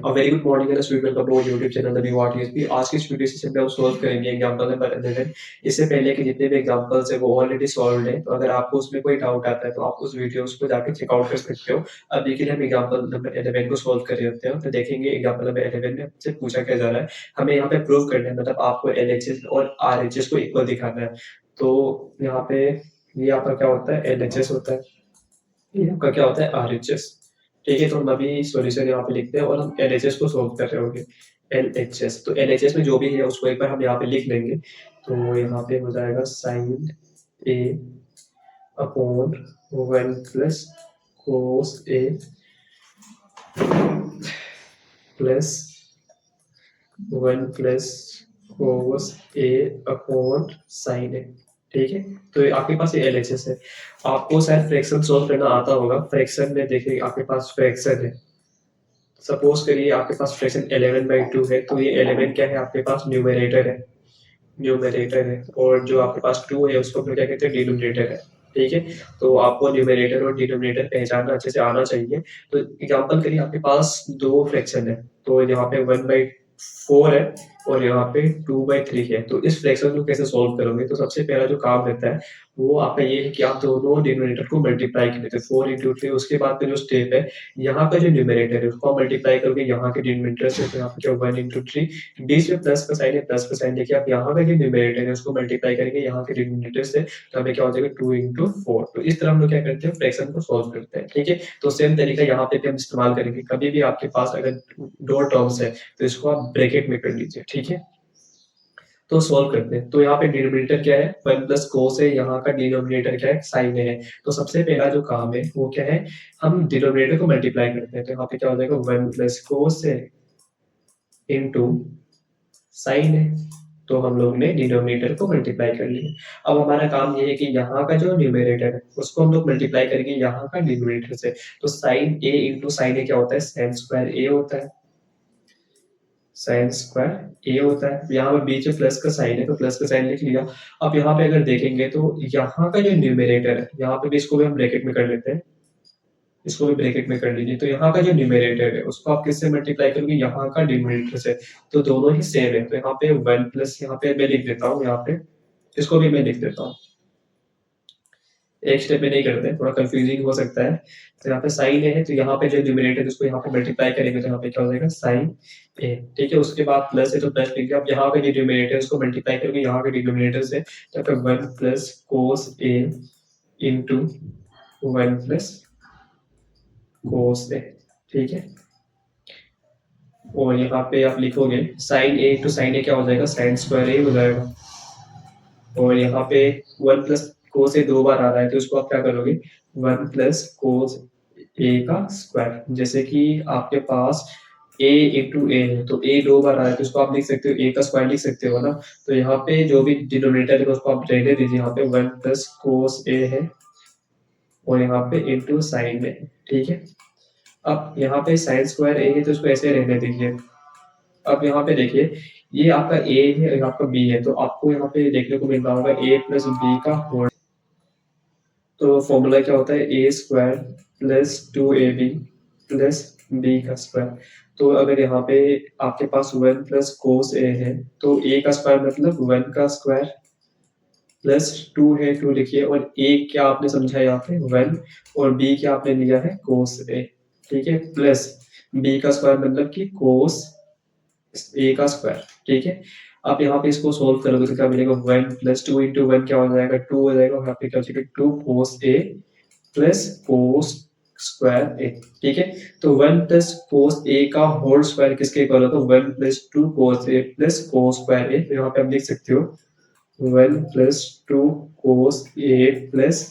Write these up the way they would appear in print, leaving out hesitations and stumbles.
Very good morning and sweet welcome to our YouTube channel the new art USP. आज की इस video session में हम solve करेंगे एग्जांपल नंबर 11। इससे पहले के जितने भी एग्जांपल्स हैं वो ऑलरेडी सॉल्व्ड हैं, तो अगर आपको उसमें कोई डाउट आता है तो आप उस वीडियोस को जाके चेकआउट कर सकते हो। अभी के लिए हम एग्जांपल नंबर 11 को सॉल्व कर रहे होते हैं, तो देखेंगे एग्जांपल नंबर 11 में हमसे पूछा क्या जा रहा है। हमें यहाँ पे प्रूव करना है, मतलब आपको एलएचएस और आरएचएस को इक्वल दिखाना है। तो यहाँ पे ये आपका क्या होता है, एलएचएस होता है, ये आपका क्या होता है, आरएचएस। ठीक है, तो हम अभी सॉल्यूशन यहाँ पे लिखते हैं और हम एलएचएस को सॉल्व कर रहे होंगे। एलएचएस, तो एलएचएस में जो भी है उसको एक बार हम यहाँ पे लिख लेंगे। तो यहाँ पे हो जाएगा sign a upon 1 plus cos A plus 1 plus cos A upon sine a. ठीक है, तो ये आपके पास ये एलएचएस है। आपको शायद फ्रैक्शन सॉल्व करना आता होगा। फ्रैक्शन में देखिए आपके पास फ्रैक्शन है, सपोज करिए आपके पास फ्रैक्शन 11/2 है, तो ये 11 क्या है, आपके पास न्यूमरेटर है, न्यूमरेटर है, और जो आपके पास 2 है उसको फिर क्या कहते हैं, डिनोमिनेटर है। ठीक है, तो आपको न्यूमरेटर और डिनोमिनेटर पहचानना अच्छे से आना चाहिए। तो एग्जांपल करिए आपके पास दो फ्रैक्शन है, तो यहाँ पे 1/4 है और यहाँ पे 2/3 है। तो इस फ्रैक्शन को कैसे सॉल्व करोगे, तो सबसे पहला जो काम रहता है वो आपका ये है कि आप दोनों डिनोमिनेटर को मल्टीप्लाई कर देते हैं 4 × 3। उसके बाद का जो स्टेप है, यहाँ का जो न्यूमरेटर है उसको आप मल्टीप्लाई करोगे यहाँ के डिनोमिनेटर से, तो यहाँ पे क्या 1 × 3, बीच में प्लस का साइन है, प्लस का साइन देखिए आप यहाँ पे जो न्यूमरेटर है उसको मल्टीप्लाई करेंगे यहाँ के डिनोमिनेटर से, तो हमें क्या हो जाएगा 2 × 4। तो इस तरह हम लोग क्या करते हैं, फ्रैक्शन को सॉल्व करते हैं। ठीक है, तो सेम तरीका यहाँ पे भी हम इस्तेमाल करेंगे। कभी भी आपके पास अगर दो टर्म्स है तो इसको आप ब्रैकेट में कर लीजिए। ठीक है, तो सॉल्व करते हैं। तो यहाँ पे डिनोमिनेटर क्या है, 1 प्लस कोस है, यहाँ का डिनोमिनेटर क्या है, साइन है। तो सबसे पहला जो काम है वो क्या है, हम डिनोमिनेटर को मल्टीप्लाई करते हैं। तो यहाँ पे क्या हो जाएगा, 1 प्लस कोस है इंटू साइन है। तो हम लोग ने डिनोमिनेटर को मल्टीप्लाई कर लिया। अब हमारा काम ये है कि यहाँ का जो न्यूमरेटर है उसको हम लोग मल्टीप्लाई करेंगे यहाँ का डिनोमिनेटर से। तो साइन ए इंटू साइन ए क्या होता है, साइन स्क्वायर ए होता है, साइन स्क्वायर ए होता है। यहाँ पे बीच में प्लस का साइन है तो प्लस का साइन लिख लिया। अब यहाँ पे अगर देखेंगे तो यहाँ का जो न्यूमरेटर है, यहाँ पे भी इसको भी हम ब्रैकेट में कर लेते हैं, इसको भी ब्रैकेट में कर लीजिए। तो यहाँ का जो न्यूमरेटर है उसको आप किससे मल्टीप्लाई करोगे, यहाँ का डिनोमिनेटर से। तो दोनों ही सेम है, तो यहाँ पे 1 प्लस, यहाँ पे मैं लिख देता हूँ, यहाँ पे इसको भी मैं लिख देता हूँ। एक स्टेप में नहीं करते, थोड़ा कंफ्यूजिंग हो सकता है। तो यहाँ पे साइन है, तो यहाँ पे जो न्यूमरेटर है उसको यहाँ पे मल्टीप्लाई करेंगे तो यहाँ पे क्या हो जाएगा, साइन ए। ठीक है, उसके बाद प्लस है तो प्लस लिख दिया। अब यहाँ पे जो न्यूमरेटर है उसको मल्टीप्लाई करेंगे यहाँ के डिनोमिनेटर से, तो यहाँ पे 1 प्लस कोस ए इंटू 1 प्लस कोस ए। ठीक है, और यहाँ पे आप लिखोगे साइन ए टू साइन ए क्या हो जाएगा, साइन स्क्वायर ए हो जाएगा। और यहाँ पे 1 प्लस कोस ए दो बार आ रहा है तो इसको आप क्या करोगे, 1 प्लस कोस ए का स्क्वायर। जैसे कि आपके पास ए इंटू ए है तो ए दो बार आ रहा है तो इसको आप लिख सकते हो, ए का स्क्वायर लिख सकते हो ना। तो यहाँ पे जो भी डिनोमिनेटर है उसको आप रहने दीजिए, यहाँ पे 1 प्लस कोस ए है और यहाँ पे इंटू साइन है। ठीक है, अब यहाँ पे साइन स्क्वायर ए है तो इसको ऐसे रहने दीजिए। अब यहाँ पे देखिए ये आपका ए है और आपका बी है, तो आपको यहाँ पे देखने को मिल रहा होगा ए प्लस बी का होल। तो फॉर्मूला क्या होता है, a square plus 2ab plus b का स्क्वायर। तो अगर यहाँ पे आपके पास 1 प्लस कोस ए है तो ए का स्क्वायर मतलब 1 का स्क्वायर प्लस 2 है, 2 लिखिए, और ए क्या आपने समझा यहाँ पे 1, और बी क्या आपने लिया है कोस ए। ठीक है, प्लस बी का स्क्वायर मतलब कि कोस ए का स्क्वायर। ठीक है, आप यहाँ पे इसको सोल्व करोगे तो क्या मिलेगा, 1 प्लस 2 इंटू 1 क्या हो जाएगा, 2 हो जाएगा। यहाँ पे क्या हो जाएगा, 2 कोस ए प्लस कोस स्क्वायर ए। ठीक है, तो 1 प्लस कोस ए का होल स्क्वायर किसके इक्वल होगा, 1 प्लस 2 कोस ए प्लस कोस स्क्वायर ए। तो यहाँ पे आप लिख सकते हो 1 प्लस 2 कोस ए प्लस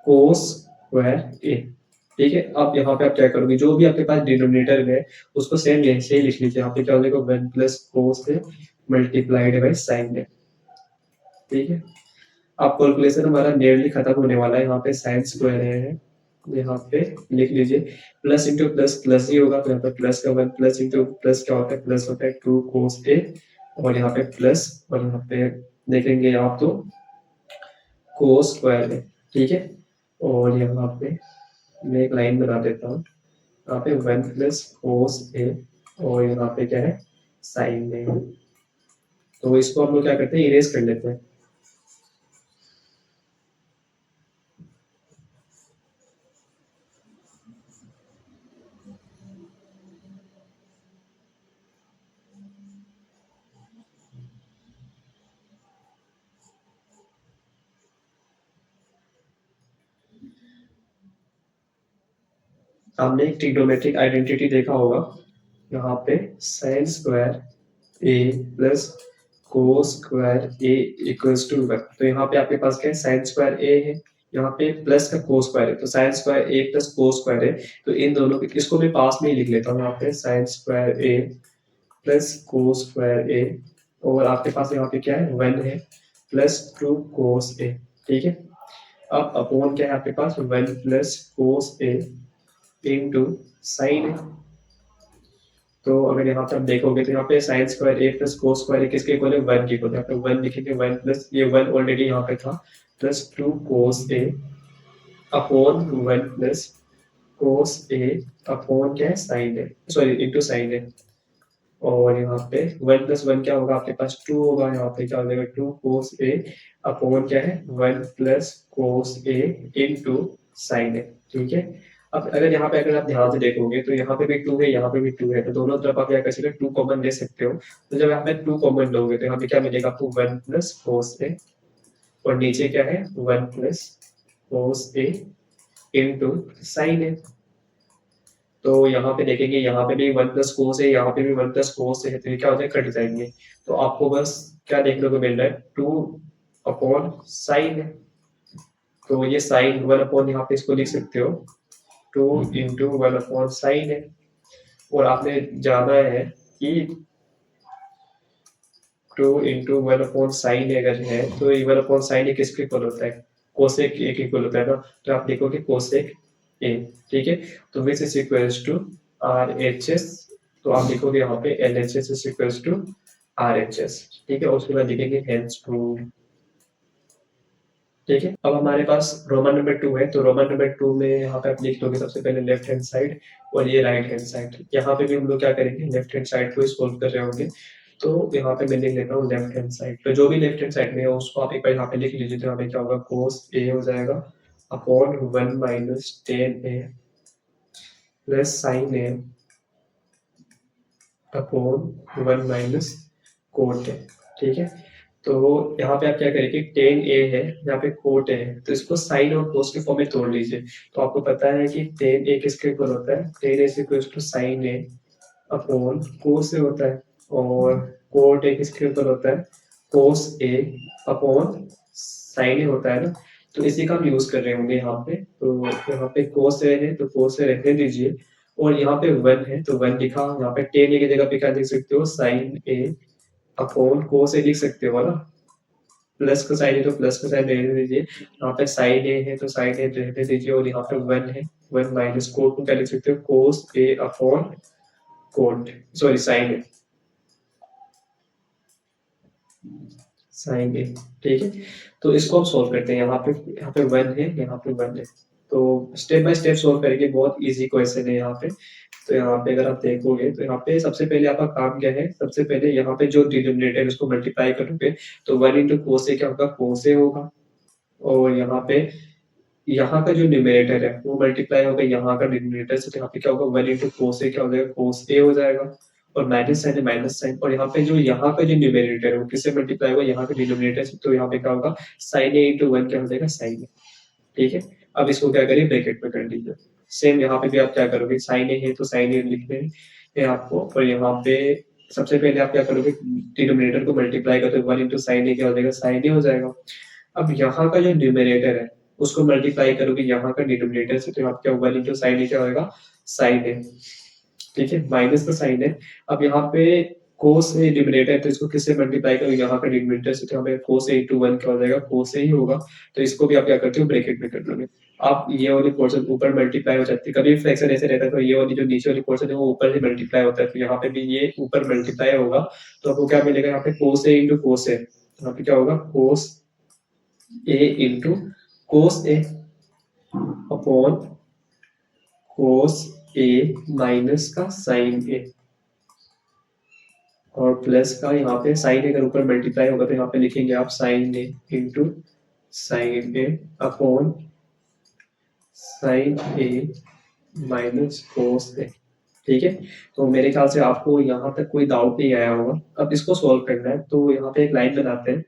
कोस स्क्वायर ए। ठीक है, अब यहाँ पे आप क्या करोगे, जो भी आपके पास डिनोमिनेटर है उसको सेम यहीं से ही लिख लीजिए। यहाँ पे क्या हो जाएगा, 1 plus cos a multiplied by sine a. ठीक है, अब कैलकुलेशन हमारा नियरली खत्म होने वाला है। यहाँ पे साइन स्क्वायर है, यहाँ पे लिख लीजिए, प्लस इंटू प्लस प्लस ही होगा, तो यहाँ पे प्लस का 1 प्लस इंटू प्लस क्या होता है, प्लस होता है 2 कोस ए, और यहाँ पे प्लस, और यहाँ पे देखेंगे आप तो कोस स्क्वायर है। ठीक है, और यहाँ पे मैं एक लाइन बना देता हूँ, यहाँ पे 1 प्लस कोस ए और यहाँ पे क्या है, साइन ए। तो इसको हम लोग क्या करते हैं, इरेज कर लेते हैं। हमने एक ट्रिग्नोमेट्रिक आइडेंटिटी देखा होगा, यहाँ पे sine square A plus cos square A equals to 1। तो यहाँ पे आपके पास क्या है, साइन स्क्वायर ए है, यहाँ पे प्लस का कोस स्क्वायर है, तो sign square A plus cos square है। तो इन दोनों के, इसको मैं पास में ही लिख लेता हूँ, यहाँ पे sine square A plus cos square ए, और आपके पास यहाँ पे क्या है, 1 है प्लस 2 कोस ए। ठीक है, अब अपॉन क्या है आपके पास, 1 प्लस कोस ए इंटू साइन ए। तो अगर यहाँ पे आप देखोगे तो यहाँ पे sine square A plus cos square किसके इक्वल है, 1 के इक्वल है। यहाँ पे 1 लिखेंगे, 1 प्लस ये 1 ऑलरेडी यहाँ पे था, प्लस 2 कोस ए अपॉन 1 प्लस कोस ए अपॉन क्या है, साइन ए, सॉरी इंटू साइन ए। और यहाँ पे 1 प्लस 1 क्या होगा आपके पास, 2 होगा। यहाँ पे क्या हो जाएगा, 2 कोस ए अपॉन क्या है, 1 plus cos A into sine a. ठीक है, अब अगर यहाँ पे अगर आप ध्यान से देखोगे तो यहाँ पे भी 2 है, यहाँ पे भी 2 है, तो दोनों तरफ आप क्या कर सकते हो, 2 कॉमन ले सकते हो। तो जब यहाँ पे 2 कॉमन लोगे तो यहाँ पे क्या मिलेगा आपको, 1 प्लस कोस ए, और नीचे क्या है, 1 प्लस कोस ए इंटू साइन ए। तो यहाँ पे देखेंगे, यहाँ पे भी 1 प्लस कोस है, यहाँ पे भी 1 प्लस कोस है, तो ये क्या हो जाएगा, कट जाएंगे। तो आपको बस क्या देखने को मिल रहा है, 2 अपॉन साइन है। तो ये साइन 1 अपॉन यहाँ पे इसको लिख सकते हो, 2 इंटू 1 अपॉन साइन है। और आपने जाना है कि 2 इंटू 1 अपॉन साइन अगर है तो ये 1 अपॉन साइन किसके इक्वल होता है, कोसेक ए के इक्वल होता है ना। तो आप देखोगे कोसेक ए। ठीक है, तो which is equals to R H S. तो आप देखोगे यहाँ पे L H S is equals to R H S. ठीक है, उसके बाद लिखेंगे हेंस प्रूव्ड। ठीक है, अब हमारे पास रोमन नंबर 2 है, तो रोमन नंबर 2 में यहाँ पे आप लिख दोगे सबसे पहले लेफ्ट हैंड साइड और ये राइट हैंड साइड। यहाँ पे भी हम लोग क्या करेंगे, लेफ्ट हैंड साइड को सोल्व कर रहे होंगे। तो यहाँ पे मैं लिख लेता हूँ लेफ्ट हैंड साइड, तो जो भी लेफ्ट हैंड साइड में है उसको आप एक बार यहाँ पे लिख लीजिए। तो यहाँ पे क्या होगा, कोस ए हो जाएगा upon 1 minus ten A plus sine a upon 1 minus cot A. ठीक है, तो यहाँ पे आप क्या करेंगे, टेन ए है, यहाँ पे कोट ए है, तो इसको साइन और कोस के फॉर्म में तोड़ लीजिए। तो आपको पता है कि टेन ए किसके इक्वल होता है, tan a equal to sine a upon cos a होता है, और कोट ए किसके इक्वल होता है, कोस ए अपॉन साइन ए होता है ना। तो इसी का हम यूज कर रहे होंगे यहाँ पे। तो यहाँ पे कोस ए है तो कोस ए रहने दीजिए, और यहाँ पे 1 है तो 1 लिखा, यहाँ पे टेन ए की जगह पे क्या लिख सकते हो, साइन ए अपॉन कोस ए लिख सकते हो ना। प्लस का साइन है तो प्लस का साइन रहने दीजिए, यहाँ पे साइन ए है तो साइन ए रहने दीजिए, और यहाँ पे 1 है, 1 माइनस कोट को क्या लिख सकते हो, कोस ए upon coat, sorry sine A, sign a. ठीक है, तो इसको हम सोल्व करते हैं। यहाँ पे 1 है, यहाँ पे 1 है, तो स्टेप बाय स्टेप सोल्व करेंगे, बहुत इजी क्वेश्चन है यहाँ पे। तो यहाँ पे अगर आप देखोगे तो यहाँ पे सबसे पहले आपका काम क्या है, सबसे पहले यहाँ पे जो डिनोमिनेटर उसको मल्टीप्लाई करोगे, तो 1 इंटू कोस ए क्या होगा, कोस ए होगा, और यहाँ पे यहाँ का जो न्यूमरेटर है वो मल्टीप्लाई होगा यहाँ का डिनोमिनेटर से, तो यहाँ पे क्या होगा, 1 इंटू कोस ए क्या हो जाएगा, कोस ए हो जाएगा, और माइनस साइन है माइनस साइन, और यहाँ पे जो यहाँ का जो न्यूमरेटर है वो किससे मल्टीप्लाई होगा, यहाँ के डिनोमिनेटर से, तो यहाँ पे क्या होगा, साइन ए इंटू 1 क्या हो जाएगा, साइन ए। ठीक है, अब इसको क्या करिए, ब्रैकेट में कर लीजिए। सेम यहाँ पे भी आप क्या करोगे, साइन ए है तो साइन ए लिख रहे हैं आपको, और यहाँ पे सबसे पहले आप क्या करोगे, डिनोमिनेटर को मल्टीप्लाई करते 1 इंटू साइन ए क्या हो जाएगा, साइन ए हो जाएगा। अब यहाँ का जो न्यूमरेटर है उसको मल्टीप्लाई करोगे यहाँ का डिनोमिनेटर से, तो यहाँ पे क्या 1 इंटू साइन ए क्या होगा, साइन ए। ठीक है, माइनस का साइन है। अब यहाँ पे कोस ए डिनोमिनेटर है तो इसको किससे मल्टीप्लाई करोगे, यहाँ का डिनोमिनेटर से, तो यहाँ पे कोस ए इंटू 1 क्या हो जाएगा, कोस ए ही होगा। तो इसको भी आप क्या करते हो, ब्रैकेट में कर दोगे। आप ये वाली पोर्शन ऊपर मल्टीप्लाई हो जाती है, कभी फ्रैक्शन ऐसे रहता है तो ये वाली जो नीचे वाली पोर्शन है वो ऊपर से मल्टीप्लाई होता है, तो यहाँ पे भी ये ऊपर मल्टीप्लाई होगा। तो आपको क्या मिलेगा, यहाँ पे कोस ए इंटू कोस ए, यहाँ पे क्या होगा, कोस ए इंटू कोस ए अपॉन कोस ए माइनस का साइन ए। और प्लस का यहाँ पे साइन अगर ऊपर मल्टीप्लाई होगा तो यहाँ पे लिखेंगे आप sign a into sine a upon sine A minus cos ए। ठीक है, तो मेरे ख्याल से आपको यहाँ तक कोई डाउट नहीं आया होगा। अब इसको सॉल्व करना है, तो यहाँ पे एक लाइन बनाते हैं।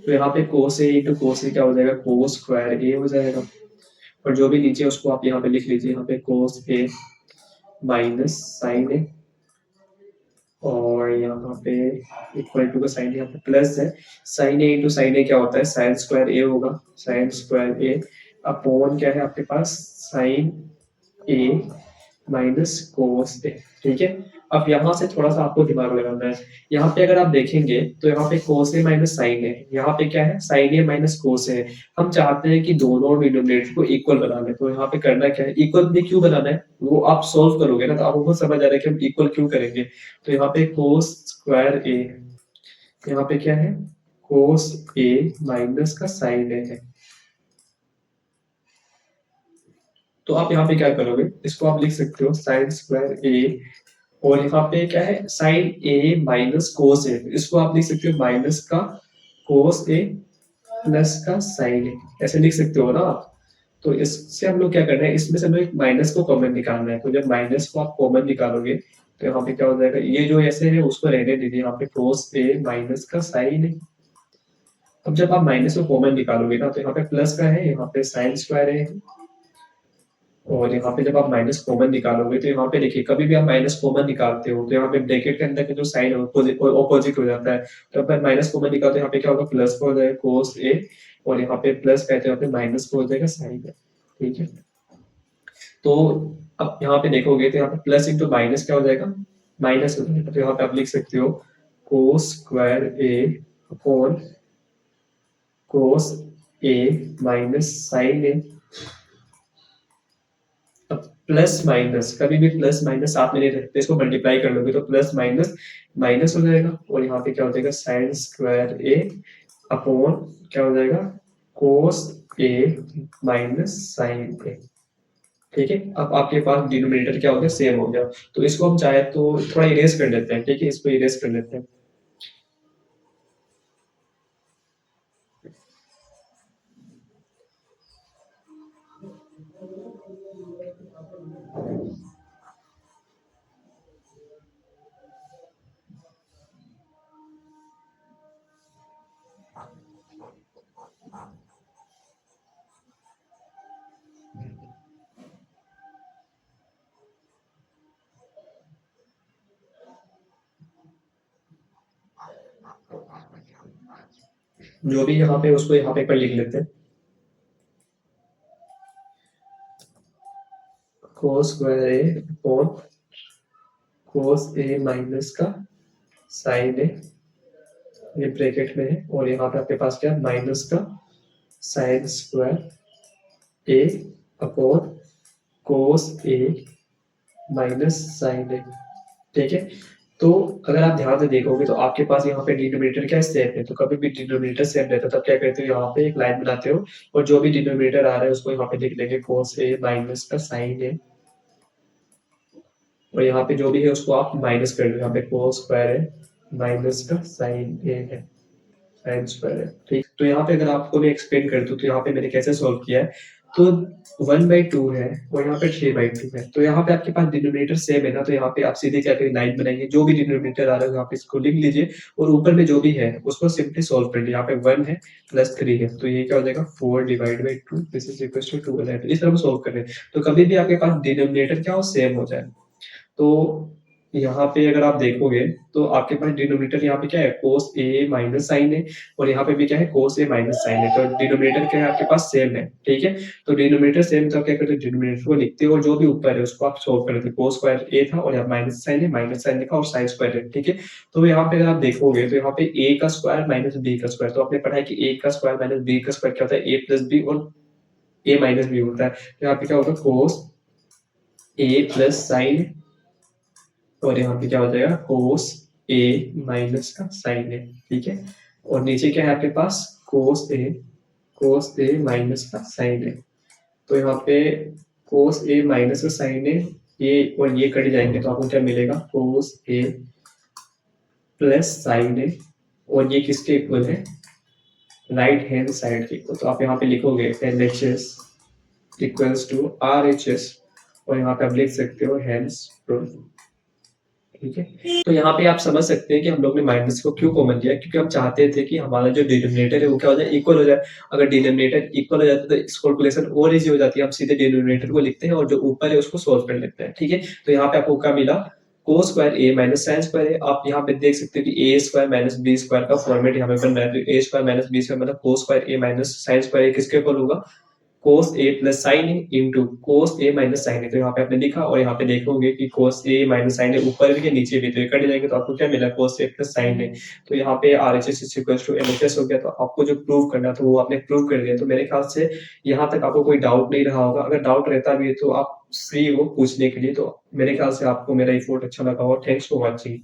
तो यहाँ पे कोस ए इंटू कोस ए क्या हो जाएगा, कोस स्क्वायर ए हो जाएगा। और जो भी नीचे उसको आप यहाँ पे लिख लीजिए, यहाँ पे कोस ए माइनस साइन ए, और यहाँ पे इक्वल टू का साइन यहाँ पे प्लस है। साइन ए इंटू साइन ए क्या होता है, साइन स्क्वायर ए होगा, साइन स्क्वायर ए अपॉन क्या है आपके पास, साइन ए माइनस कोस ए। ठीक है, अब यहाँ से थोड़ा सा आपको दिमाग लगाना है। यहाँ पे अगर आप देखेंगे तो यहाँ पे कोस ए माइनस साइन है, यहाँ पे क्या है, साइन ए माइनस कोस है। हम चाहते हैं कि दोनों डिनोमिनेटर को इक्वल बना लें, तो यहाँ पे करना क्या है, इक्वल भी क्यों बनाना है वो आप सोल्व करोगे ना, तो आपको समझ आ रहा है कि हम इक्वल क्यों करेंगे। तो यहाँ पे कोस स्क्वायर ए, यहाँ पे क्या है, कोस ए माइनस का साइन ए है। तो आप यहाँ पे क्या करोगे, इसको आप लिख सकते हो साइन स्क्वायर ए, और यहाँ पे क्या है, साइन ए माइनस कोस ए, इसको आप लिख सकते हो माइनस का कोस ए प्लस का साइन ए, ऐसे लिख सकते हो ना आप। तो इससे हम लोग क्या करना है, इसमें से हमें एक माइनस को कॉमन निकालना है। तो जब माइनस को आप कॉमन निकालोगे तो यहाँ पे क्या हो जाएगा, ये जो ऐसे है उसको रहने दीजिए, यहाँ पे कोस ए माइनस का साइन ए। अब जब आप माइनस को कॉमन निकालोगे ना, तो यहाँ पे प्लस का है, यहाँ पे साइन स्क्वायर है, और यहाँ पे जब आप माइनस कॉमन निकालोगे तो यहाँ पे देखिए, कभी भी आप माइनस कॉमन निकालते हो तो यहाँ पे ब्रैकेट के अंदर के जो साइन है ऑपोजिट हो जाता है। तो अब माइनस कॉमन निकालते हो, यहाँ पे क्या होगा, प्लस का हो जाएगा कोस ए, और यहाँ पे प्लस कहते हैं, यहाँ पे माइनस का हो जाएगा साइन ए। ठीक है, तो अब यहाँ पे देखोगे तो यहाँ पे प्लस इंटू माइनस क्या हो जाएगा, माइनस हो जाएगा। तो यहाँ पे आप लिख सकते हो कोस स्क्वायर ए अपॉन कोस ए माइनस साइन ए। प्लस माइनस, कभी भी प्लस माइनस साथ में नहीं रखते, इसको मल्टीप्लाई कर लोगे तो प्लस माइनस माइनस हो जाएगा, और यहाँ पे क्या हो जाएगा, साइन स्क्वायर ए अपॉन क्या हो जाएगा, कोस ए माइनस साइन ए। ठीक है, अब आपके पास डिनोमिनेटर क्या हो गया, सेम हो गया। तो इसको हम चाहे तो थोड़ा इरेज कर लेते हैं। ठीक है, इसको इरेज कर लेते हैं। जो भी यहाँ पे उसको यहाँ पे पर लिख लेते हैं, कोस स्क्वायर ए अपॉन कोस ए माइनस का साइन ए, ये ब्रैकेट में है, और यहाँ पे आपके पास क्या है, माइनस का sign square A upon cos A minus sine a. ठीक है, तो अगर आप ध्यान से देखोगे तो आपके पास यहाँ पे डिनोमिनेटर क्या सेम है, तो कभी भी डिनोमिनेटर सेम रहता है तब क्या करते हो, यहाँ पे एक लाइन बनाते हो, और जो भी डिनोमिनेटर आ रहा है उसको यहाँ पे लिख लेंगे कोस ए माइनस का साइन ए, और यहाँ पे जो भी है उसको आप माइनस कर लो, यहाँ पे कोस स्क्वायर है माइनस का साइन ए है, साइन स्क्वायर है। ठीक, तो यहाँ पे अगर आपको मैं एक्सप्लेन कर दूं तो यहाँ पे मैंने कैसे सॉल्व किया है, तो 1/2 है और यहाँ पे 3/2 है, तो यहाँ पे आपके पास डिनोमिनेटर सेम है ना, तो यहाँ पे आप सीधे क्या करें, लाइन बनाइए, जो भी डिनोमिनेटर आ रहा है यहाँ पे इसको लिख लीजिए, और ऊपर में जो भी है उसको सिंपली सॉल्व कर लीजिए। यहाँ पे 1 है प्लस 3 है, तो ये क्या हो जाएगा, 4/2, दिस इज इक्वल टू 12 है। इस तरह सॉल्व कर रहे हैं, तो कभी भी आपके पास डिनोमिनेटर क्या हो, सेम हो जाए। तो यहाँ पे अगर आप देखोगे तो आपके पास डिनोमिनेटर यहाँ पे क्या है, कोस ए माइनस साइन है, और यहाँ पे भी क्या है, कोस ए माइनस साइन है, तो डिनोमिनेटर क्या है आपके पास, सेम है। ठीक है, तो डिनोमिनेटर सेम, तो आप क्या करते हैं, डिनोमिनेटर को लिखते हो और जो भी ऊपर है उसको आप सोल्व करते हो। कोस स्क्वायर ए था और यहाँ माइनस साइन है, माइनस साइन लिखा और साइन स्क्वायर है। ठीक है, तो यहाँ पे अगर आप देखोगे तो यहाँ पे ए का स्क्वायर माइनस बी का स्क्वायर, तो आपने पढ़ा है कि ए का स्क्वायर माइनस बी का स्क्वायर क्या होता है, ए प्लस बी और ए माइनस बी होता है। तो यहाँ पे क्या होगा, कोस ए प्लस साइन, और यहाँ पे क्या हो जाएगा, कोस ए माइनस का साइन है। ठीक है, और नीचे क्या है आपके पास, कोस ए माइनस का साइन है, तो यहाँ पे कोस ए माइनस का साइन है ये और ये कट जाएंगे तो आपको क्या मिलेगा, कोस ए प्लस साइन ए, और ये किसके इक्वल है, राइट हैंड साइड के इक्वल। तो आप यहाँ पे लिखोगे L H S equals to R H S, और यहाँ पे आप लिख सकते हो हैंड्स प्रूफ। ठीक है, तो यहाँ पे आप समझ सकते हैं कि हम लोग ने माइनस को क्यों कॉमन लिया, क्योंकि हम चाहते थे कि हमारा जो डिनोमिनेटर है वो क्या हो जाए, इक्वल हो जाए। अगर डिनोमिनेटर इक्वल हो जाता है तो इसको कैलकुलेशन और इजी हो जाती है, हम सीधे डिनोमिनेटर को लिखते हैं और जो ऊपर है उसको सोल्व कर लेते हैं। ठीक है, तो यहाँ पे आपको क्या मिला, cos square a minus sine square है। आप यहाँ पे देख सकते हो कि a square minus b square का फॉर्मेट यहाँ पे बन रहा है, तो a square minus b square मतलब cos square a minus sine square किसके इक्वल होगा, cos a plus sine a into cos a minus sine ए। तो यहाँ पे आपने लिखा, और यहाँ पे देखोगे कि cos a माइनस साइन ए ऊपर भी है नीचे भी, तो ये कट जाएंगे तो आपको क्या मिला, cos a प्लस साइन ए। तो यहाँ पे RHS is equal to LHS हो गया। तो आपको जो प्रूव करना था वो आपने प्रूव कर दिया। तो मेरे ख्याल से यहाँ तक आपको कोई डाउट नहीं रहा होगा। अगर डाउट रहता भी है तो आप फ्री हो पूछने के लिए। तो मेरे ख्याल से आपको मेरा रिपोर्ट अच्छा लगा होगा। Thanks for watching.